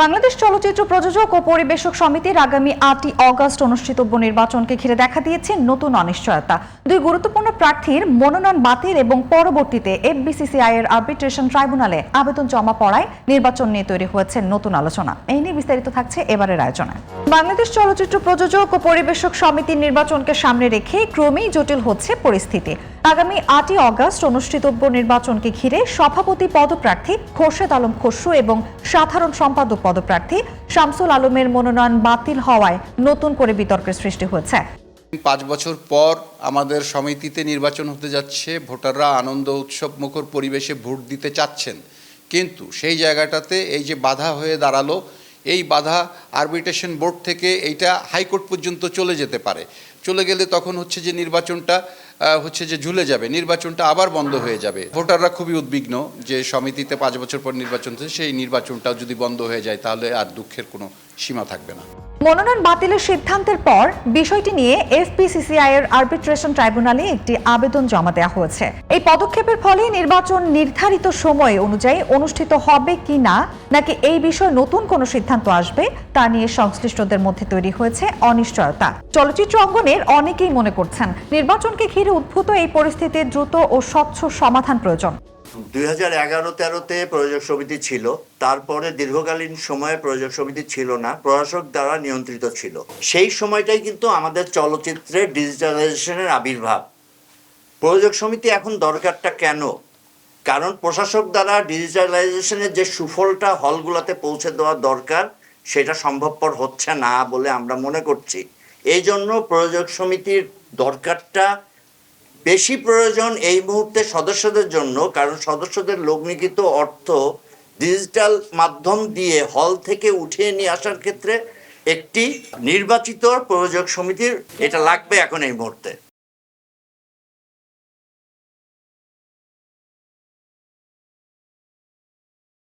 বাংলাদেশ চলচ্চিত্র প্রযোজক ও পরিবেশক সমিতির আগামী ৮ই অগস্ট অনুষ্ঠিতব্য নির্বাচনকে ঘিরে দেখা দিয়েছে নতুন অনিশ্চয়তা। দুই গুরুত্বপূর্ণ প্রার্থীর মনোনয়ন বাতিল এবং পরবর্তীতে এফবিসিসিআই এর আরবিট্রেশন ট্রাইব্যুনালে আবেদন জমা পড়ায় নির্বাচন নিয়ে তৈরি হয়েছে নতুন আলোচনা। এই নিয়ে বিস্তারিত থাকছে এবারের আয়োজনে। বাংলাদেশ চলচ্চিত্র প্রযোজক ও পরিবেশক সমিতির নির্বাচনকে সামনে রেখে ক্রমেই জটিল হচ্ছে পরিস্থিতি। আগামী ৮ই অগস্ট অনুষ্ঠিতব্য নির্বাচনকে ঘিরে সভাপতি পদপ্রার্থী খোরশেদ আলম খসরু এবং সাধারণ সম্পাদক পদপ্রার্থী শামসুল আলমের মনোনয়ন বাতিল হওয়ায় নতুন করে বিতর্কের সৃষ্টি হয়েছে। ৫ বছর পর আমাদের সমিতিতে নির্বাচন হতে যাচ্ছে। ভোটাররা আনন্দ উৎসব মুখর পরিবেশে ভোট দিতে চাচ্ছেন, কিন্তু সেই জায়গাটাতে এই যে বাধা হয়ে দাঁড়ালো, এই বাধা আরবিট্রেশন বোর্ড থেকে এইটা হাইকোর্ট পর্যন্ত চলে যেতে পারে। চলে গেলে তখন হচ্ছে যে নির্বাচনটা ঝুলে যাবে, নির্বাচনটা আবার বন্ধ হয়ে যাবে। ভোটাররা খুবই উদ্বিগ্ন যে সমিতিতে 5 বছর পর নির্বাচন হচ্ছে, সেই নির্বাচনটাও যদি বন্ধ হয়ে যায় তাহলে আর দুঃখের কোনো সীমা থাকবে না। মনোনয়ন বাতিলের সিদ্ধান্তের পর বিষয়টি নিয়ে এফবিসিসিআই এর আরবিট্রেশন ট্রাইব্যুনালে একটি আবেদন জমা দেওয়া হয়েছে। এই পদক্ষেপের ফলে নির্বাচন নির্ধারিত সময় অনুযায়ী অনুষ্ঠিত হবে কিনা নাকি এই বিষয়ে নতুন কোনো সিদ্ধান্ত আসবে তা নিয়ে সংশ্লিষ্টদের মধ্যে তৈরি হয়েছে অনিশ্চয়তা। চলচ্চিত্র অঙ্গনের অনেকেই মনে করছেন নির্বাচনকে ঘিরে উদ্ভূত এই পরিস্থিতির দ্রুত ও স্বচ্ছ সমাধান প্রয়োজন। 2011-13-তে প্রযোজক সমিতি ছিল, তারপরে দীর্ঘকালীন সময়ে প্রযোজক সমিতি ছিল না, প্রশাসক দ্বারা নিয়ন্ত্রিত ছিল। সেই সময়টাই কিন্তু আমাদের চলচ্চিত্রের ডিজিটালাইজেশনের আবির্ভাব। প্রযোজক সমিতি এখন দরকারটা কেন? কারণ প্রশাসক দ্বারা ডিজিটালাইজেশনের যে সুফলটা হলগুলোতে পৌঁছে দেওয়া দরকার, সেটা সম্ভবপর হচ্ছে না বলে আমরা মনে করছি। এই জন্য প্রযোজক সমিতির দরকারটা বেশি প্রয়োজন এই মুহূর্তে সদস্যদের জন্য, কারণ সদস্যদের লগ্নিকৃত অর্থ ডিজিটাল মাধ্যম দিয়ে হল থেকে উঠিয়ে নিয়ে আসার ক্ষেত্রে একটি নির্বাচিত প্রযোজক সমিতির এটা লাগবে এখন এই মুহূর্তে।